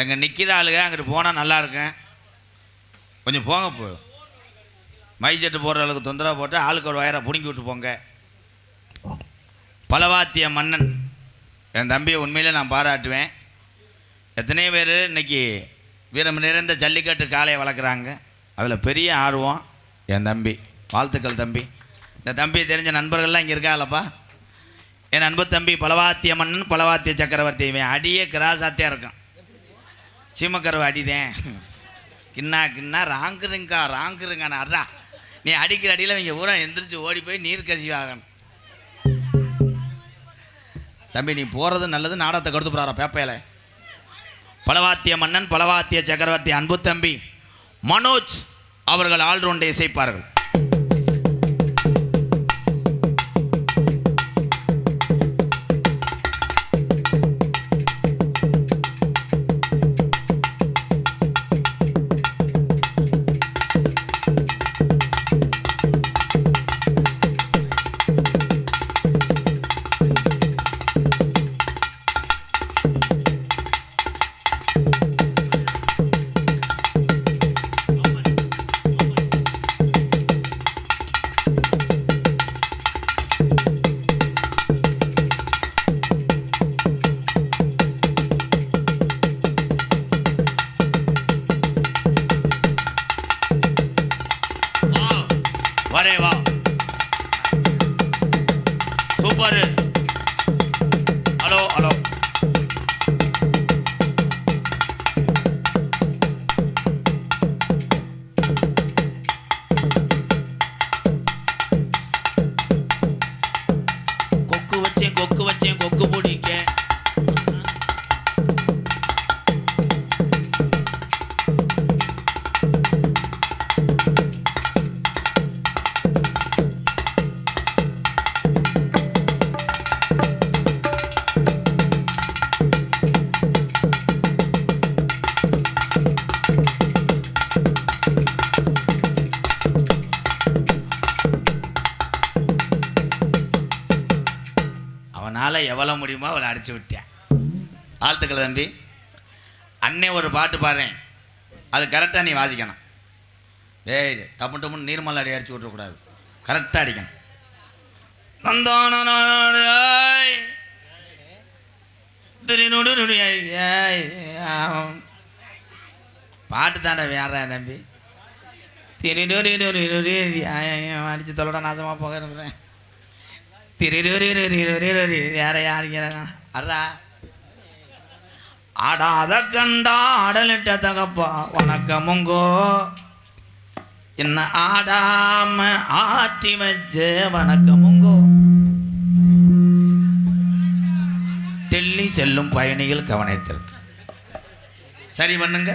இங்கே நிற்கிற ஆளுங்க அங்கிட்டு போனால் நல்லா இருக்கேன். கொஞ்சம் போங்க போ. மைச்செட்டு போடுற அளவுக்கு தொந்தரவு போட்டு ஆளுக்கு ஒரு வயரை பிடுங்கி விட்டு போங்க. பலவாத்திய மன்னன் என் தம்பியை உண்மையிலே நான் பாராட்டுவேன். எத்தனை பேர் இன்றைக்கி வீரம் நிறைந்த ஜல்லிக்கட்டு காளையை வளர்க்குறாங்க. அதில் பெரிய ஆர்வம் என் தம்பி. வாழ்த்துக்கள் தம்பி. இந்த தம்பியை தெரிஞ்ச நண்பர்கள்லாம் இங்கே இருக்காங்களப்பா. என் அன்பு தம்பி பலவாத்திய மன்னன் பலவாத்திய சக்கரவர்த்தி. இவன் அடியே கிராசாத்தியாக இருக்கான். சீமக்கருவை அடிதேன் கின்னா கின்னா ராங்குருங்கான அடா. நீ அடிக்கிற அடியில் இங்கே ஊரா எந்திரிச்சு ஓடி போய் நீர் கசிவாகணும். தம்பி நீ போகிறது நல்லது. நாடகத்தை கொடுத்து போகிறாரா பேப்பையில். பலவாத்திய மன்னன் பலவாத்திய சக்கரவர்த்தி அன்பு தம்பி மனோஜ் அவர்கள் ஆல்ரவுண்டை இசைப்பார்கள். வரே வா சூப்பர். Hello hello. கொக்கு வச்சேன் கொக்கு பிடிக்க. அவனால் எவ்வளோ முடியுமோ அவளை அடிச்சு விட்டேன். வாழ்த்துக்கள் தம்பி. அண்ணே ஒரு பாட்டு பாடுறேன், அது கரெக்டாக நீ வாசிக்கணும். ஏய் டப்பு டப்புன்னு நீர்மலை அடிச்சு விட்டுறக்கூடாது, கரெக்டாக அடிக்கணும். பாட்டு தாண்டா வேற தம்பி. அடிச்சு தொல்லடா நாசமாக போகிறேன். யார யாருடா ஆடாத கண்டா ஆடலிட்ட தகப்பா வணக்கமுங்கோ. என்ன ஆடாம ஆட்டி வச்ச வணக்கமுங்கோ. டெல்லி செல்லும் பயணிகள் கவனத்திற்கு சரி பண்ணுங்க.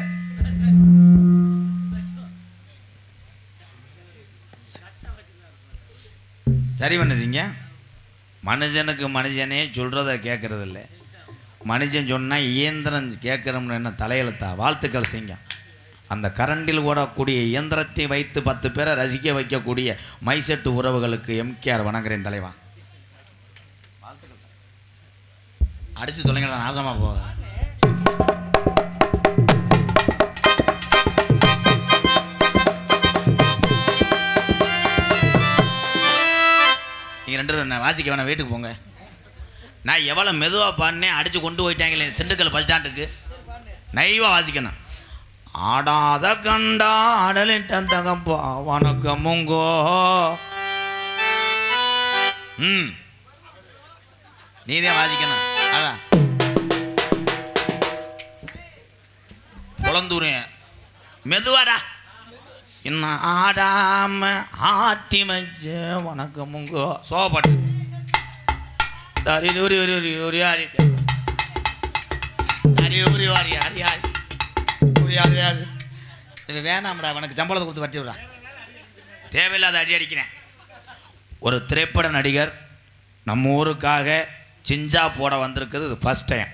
சரி பண்ணுறீங்க. மனுஷனுக்கு மனுஷனே சொல்கிறத கேட்குறதில்ல. மனுஷன் சொன்னால் இயந்திரம் கேட்குறோம்னு என்ன தலையெழுத்தா? வாழ்த்துக்கள் சிங்கம். அந்த கரண்டில் ஓடக்கூடிய இயந்திரத்தை வைத்து 10 பேரை ரசிக்க வைக்கக்கூடிய மைசெட்டு உறவுகளுக்கு எம்கேஆர் வணங்குறேன் தலைவா. வாழ்த்துக்கள். அடித்து தொலைங்களா நாசமாக போக. நீங்கள் 2 பேரும் வாசிக்க வேணாம், வீட்டுக்கு போங்க. நான் எவ்வளோ மெதுவாக பாடினேன், அடித்து கொண்டு போயிட்டாங்களே திண்டுக்கல் பஸ் ஸ்டாண்டுக்கு. நைவாக வாசிக்கணும். ஆடாத கண்டா ஆடலிட்ட தகப்பா வணக்கமுங்கோ. நீதான் வாசிக்கணும். அதான் குளந்தூரேன் மெதுவாடா. இன்னும் ஆடாம ஆட்டி வச்ச வணக்கமுங்கோ. சோபட்டு வேணாம்டா, உனக்கு சம்பளத்தை கொடுத்து வட்டி விடா. தேவையில்லாத அடி அடிக்கிறேன். ஒரு திரைப்பட நடிகர் நம்ம ஊருக்காக சிஞ்சா போட வந்திருக்குது. இது ஃபஸ்ட் டைம்.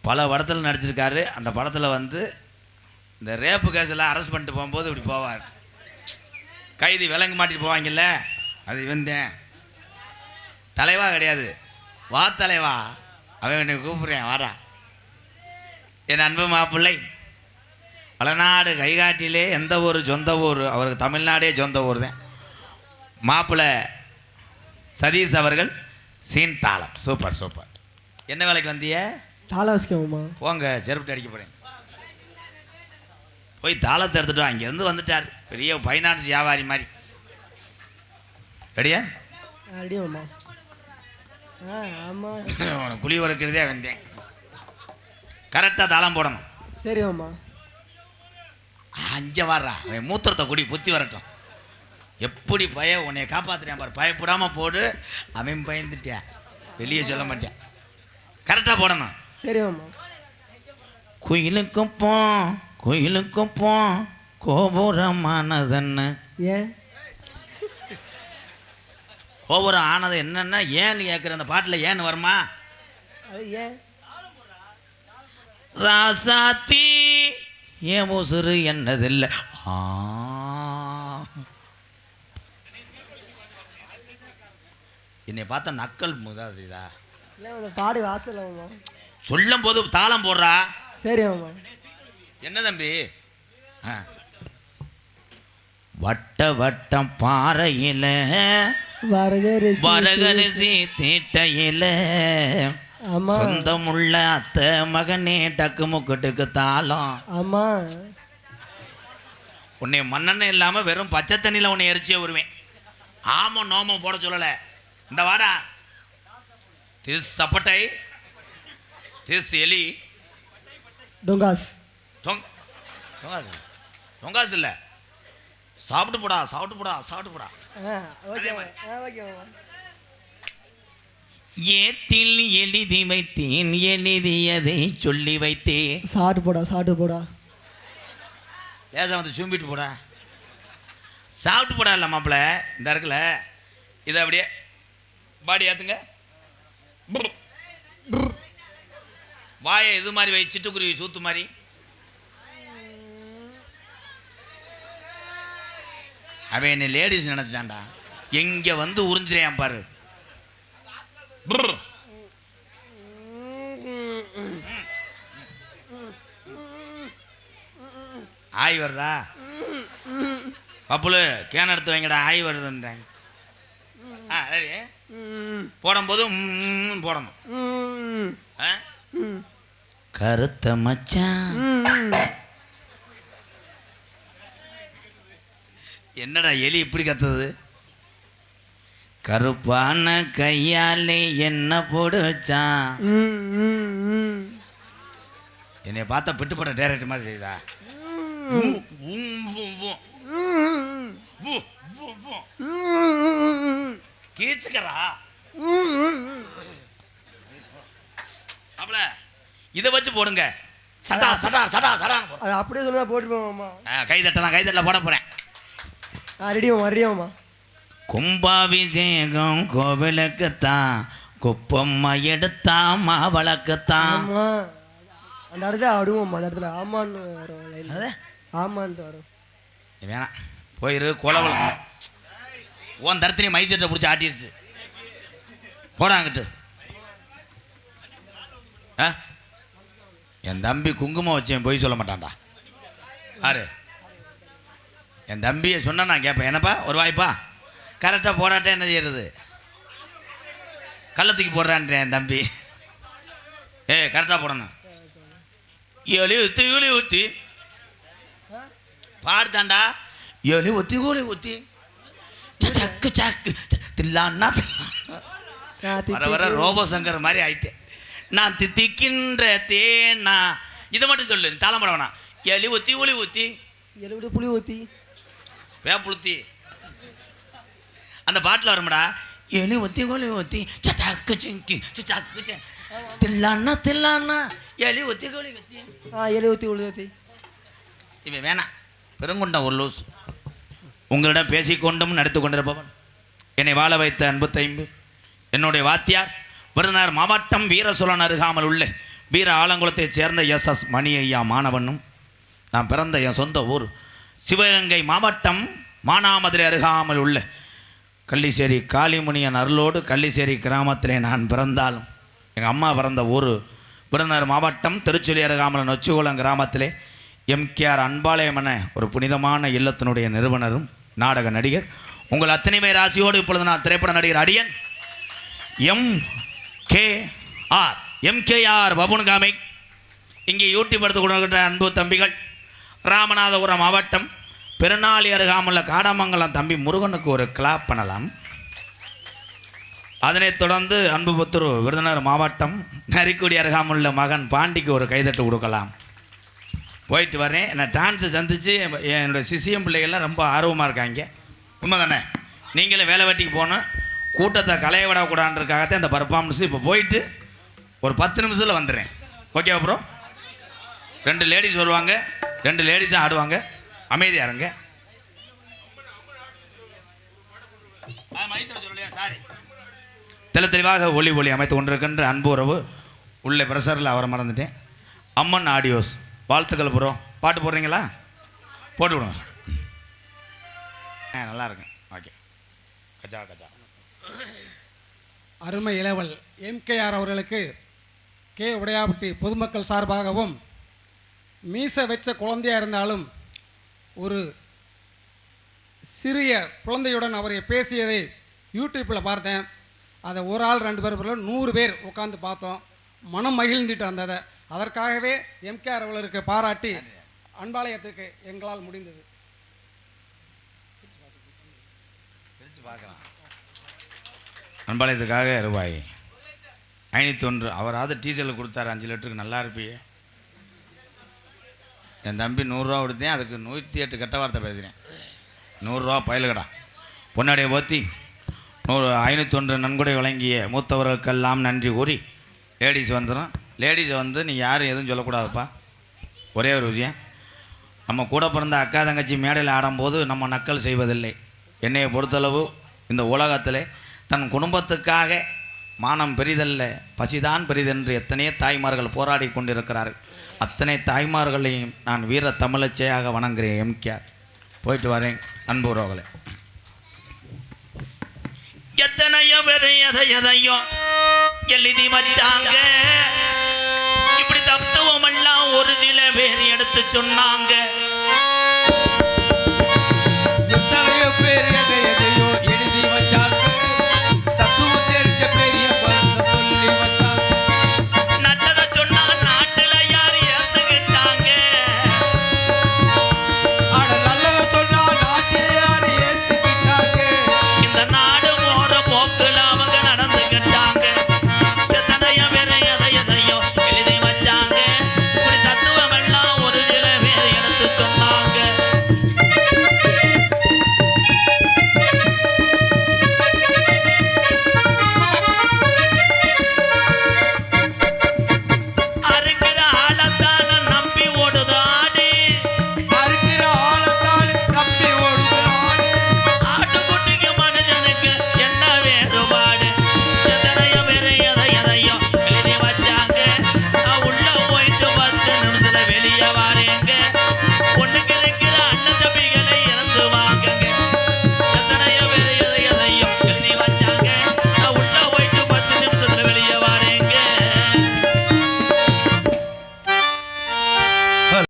பல படத்தில் நடிச்சிருக்காரு. அந்த படத்தில் வந்து இந்த ரேப்பு கேஸில் அரெஸ்ட் பண்ணிட்டு போகும்போது இப்படி போவார். கைதி விலங்கு மாட்டிட்டு போவாங்கல்ல, அது வந்தேன். தலைவா கிடையாது, வா தலைவா, அவன் என்னை கூப்பிட்றேன் வாடா. என் அன்பு மாப்பிள்ளை வளநாடு கைகாட்டிலே எந்த ஊர் சொந்த ஊர், அவருக்கு தமிழ்நாடே சொந்த ஊர் தான். மாப்பிள்ளை சதீஷ் அவர்கள் சீன் தாளம். Super super. என்ன வேலைக்கு வந்திய? தாளம் வச்சுக்கோமா. போங்க, செருப்பு அடிக்க போகிறேன். போய் தாளத்தை எடுத்துட்டோம். அங்கேருந்து வந்துட்டார் பெரிய ஃபைனான்ஸ் வியாபாரி மாதிரி. ரெடியா? ரெடியாம்மா. ஆமாம், குழி வறுக்கிறதே வந்தேன். கரெக்டாக தாளம் போடணும். சரி அம்மா. அஞ்ச வர்றா, அவன் மூத்திரத்தை குடி புத்தி வரட்டும். எப்படி உன்னை காப்பாற்றுறேன் பாரு, பயப்படாமல் போடு. அவன் பயந்துட்டேன், வெளியே சொல்ல மாட்டேன். கரெக்டாக போடணும். சரி அம்மா. குயிலுக்கும் போ குயிலுக்கும் போ கோபுரமானதன்னு. ஏன் கோபுரம் ஆனது என்னன்னா ஏன்னு கேட்குற. அந்த பாட்டில் ஏன்னு வருமா? அது ஏன்? ராசாத்தி ஏன் உசுறு என்னதில்லை. என்னை பார்த்தா நக்கல் முதாது இதா இல்லை அந்த பாடு வாசலாமா. சொல்லும் போது தாளம் போடுறா. சரி அம்மா. என்ன தம்பி? வட்ட வட்டம் பாறையில வரகரிசி தீட்டையில சொந்தமுள்ள அத்த மகனே டக்கு முக்குட்டுக்கு தாளம். ஆமா, உன்னை மண்ணெண்ணெய் இல்லாம வெறும் பச்சை தண்ணியில உன்னை எரிச்சியே வருவேன். ஆமம் நோமம் போட சொல்லல. இந்த வாடா திஸ் சப்பட்டை திஸ் எலி டொங்காஸ் டொங்காஸ் இல்ல, சாப்பிட்டு போடா சாப்பிட்டு போடா சாப்பிட்டு போடா. ஏட்டில் எழுதி வைத்தேன் எழுதியதை சொல்லி வைத்தேன். சாப்பிட்டு போடா சாப்பிட்டு போடா. லேசா வந்து சும்பிட்டு போடா. சாப்பிட்டு போடா இல்லை மாப்பிள்ள. இந்த இருக்குல்ல இதை அப்படியே பாடி ஏற்றுங்க. வாயை இது மாதிரி வை, சிட்டுக்குருவி சூத்து மாதிரி. அவன் என்ன லேடிஸ் நினச்சிட்டான்டா. எங்கே வந்து உறிஞ்சிறேன் பாரு. ஆய் வருதா? பப்புலு கேன் எடுத்து வைங்கடா, ஆய் வருதுன்றாங்க. ரெடி போடும்போது போடணும். கருத்த மச்சான் என்னடா எலி இப்படி கத்துது? கருப்பான கையாலே என்ன போடுச்சான். என்னை பார்த்தா பிட்டுப்பட்ட டேரக்டர் மாதிரி செய்யுதா? கீச்சுக்கறா அப்பல இதை வச்சு போடுங்க. சடா சடா சடா சடா அது அப்படியே சொல்லுதா போட்டுருவோம்மா. கை தட்டலாம், கை தட்டல போட போறேன். ரெடியாம்மா ரெடியாம்மா. கும்பாபிஷேகம் கோவிலுக்குத்தான், குப்பம்மா எடுத்தா மாவளக்குத்தான். அந்த இடத்துல அடுவோம்மா. அந்த இடத்துல ஆமான்னு வரும். ஆமான்ட்டு வரும். வேணாம் போயிரு. கோலவளம் உன் தரத்திலே மைசெட்டை பிடிச்சி ஆட்டிடுச்சு. போடாங்கிட்டு. என் தம்பி குங்குமம் வச்சேன் பொய் சொல்ல மாட்டான்டா. ஆறு என் தம்பியை சொன்னா நான் கேட்பேன். என்னப்பா ஒரு வாய்ப்பா கரெக்டாக போடாட்டே என்ன செய்யறது? கள்ளத்துக்கு போடுறான்றேன் என் தம்பி. கரெக்டாக போடணும். எலி ஊற்றி ஊலி ஊற்றி பாடுதாண்டா. எலி ஊற்றி ஊலி ஊற்றி சக்கு சக்கு தில்லான்னா வர வர ரோபோசங்கர் மாதிரி ஆயிட்டேன். நான் தித்திக்கின்ற தேனா இதை மட்டும் சொல்லு. தாளம் வேணாம். எலி ஊற்றி ஊலி ஊற்றி எலி புளி ஊற்றி வேப்புளுத்தி அந்த பாட்டில் வரும்டா. எலி ஊற்றி ஊலி ஊற்றி சக்கு சிங்கி சக்கு தில்லான்னா தில்லான்னா எலி ஊற்றி ஊலி ஊற்றி எலி ஊற்றி உளி ஊற்றி. இவன் வேணாம். பெருங்குண்டம் ஒரு லூஸ். உங்களிடம் பேசிக்கொண்டும் நடித்து கொண்டிருப்பவன் என்னை வாழ வைத்த அன்பு தைம்பு என்னுடைய வாத்தியார் விருதுநகர் மாவட்டம் வீரசோழன் அருகாமல் உள்ள வீர ஆலங்குளத்தைச் சேர்ந்த SS மணி ஐயா மாணவனும். நான் பிறந்த என் சொந்த ஊர் சிவகங்கை மாவட்டம் மானாமதுரை அருகாமல் உள்ள கள்ளிச்சேரி காளிமுனியன் அருளோடு கள்ளிச்சேரி கிராமத்திலே நான் பிறந்தாலும் எங்கள் அம்மா பிறந்த ஊர் விருதுநகர் மாவட்டம் திருச்சுழி அருகாமல் நொச்சிகுளம் கிராமத்திலே எம்கேஆர் அன்பாலயமன ஒரு புனிதமான இல்லத்தினுடைய நிறுவனரும் நாடக நடிகர் உங்கள் அத்தனை பேர் ராசியோடு இப்பொழுது நான் திரைப்பட நடிகர் அடியன் எம்கேஆர் பபுன்காமை இங்கே யூடியூப் எடுத்து கொண்டிருக்கின்ற அன்பு தம்பிகள் ராமநாதபுரம் மாவட்டம் பெருநாளி அருகாமுள்ள காடமங்கலம் தம்பி முருகனுக்கு ஒரு கிளாப் பண்ணலாம். அதனைத் தொடர்ந்து அன்புபுத்தூர் விருதுநகர் மாவட்டம் நரிக்குடி அருகாமுள்ள மகன் பாண்டிக்கு ஒரு கைதட்டு கொடுக்கலாம். போயிட்டு வரேன். நான் டான்ஸை சந்தித்து என்னோடய சிசிஎம் பிள்ளைகள்லாம் ரொம்ப ஆர்வமாக இருக்காங்க. உண்மை தானே? நீங்களும் வேலை வெட்டிக்கு போகணும், கூட்டத்தை களைய விடக்கூடாதுன்றதுக்காகத்தான் இந்த பர்ஃபார்மன்ஸு. இப்போ போயிட்டு ஒரு 10 நிமிஷத்தில் வந்துடுறேன். ஓகே அப்புறம் 2 லேடிஸ் வருவாங்க, 2 லேடிஸும் ஆடுவாங்க. அமைதியாக இருங்க. சாரி, தெளிவாக ஒளி அமைத்து கொண்டிருக்கின்ற அன்பு உறவு உள்ளே பிரசரில் அவரை மறந்துட்டேன். அம்மன் ஆடியோஸ் வாழ்த்துக்கள் ப்ரோ. பாட்டு போடுறீங்களா? போட்டு விடுங்க. நல்லா இருக்குங்க. ஓகே. கச்சா கச்சா. அருமை இளவல் எம்கேஆர் அவர்களுக்கு கே உடையாபட்டி பொதுமக்கள் சார்பாகவும், மீசை வச்ச குழந்தையாக இருந்தாலும் ஒரு சிறிய குழந்தையுடன் அவரை பேசியதை யூடியூப்பில் பார்த்தேன். அதை ஒரு ஆள் 2 பேர் 100 பேர் உட்காந்து பார்த்தோம். மனம் மகிழ்ந்துட்டு வந்ததை அதற்காகவே எம்கேஆர் அவர்களுக்கு பாராட்டி அன்பாலயத்துக்கு எங்களால் முடிந்தது. அன்பாலயத்துக்காக ரூபாய் 501 அவராவது டீசல் கொடுத்தாரு. 5 லிட்டருக்கு. நல்லா இருப்பியே. என் தம்பி 100 ரூபா கொடுத்தேன், அதுக்கு 108 கெட்ட வார்த்தை பேசுகிறேன். 100 ரூபா பயலுகடா. பொன்னாடியை போத்தி 501 நன்கொடை வழங்கிய மூத்தவர்களுக்கெல்லாம் நன்றி கூறி லேடிஸ் வந்துடும். லேடிஸை வந்து நீ யாரும் எதுவும் சொல்லக்கூடாதுப்பா. ஒரே ஒரு விஷயம், நம்ம கூட பிறந்த அக்கா தங்கச்சி மேடையில் ஆடும்போது நம்ம நக்கல் செய்வதில்லை. என்னையை பொறுத்தளவு இந்த உலகத்தில் தன் குடும்பத்துக்காக மானம் பெரிதல்ல பசிதான் பெரிதென்று எத்தனையோ தாய்மார்கள் போராடி கொண்டிருக்கிறார்கள். அத்தனை தாய்மார்களையும் நான் வீர தமிழச்சையாக வணங்குகிறேன். எம்கேஆர். போயிட்டு வரேன் அன்பு உறவுகளே. எத்தனையோ பேர் எதையோ எழுதி வச்சாங்க, இப்படி தத்துவம் எல்லாம் ஒரு சில பேர் எடுத்து சொன்னாங்க.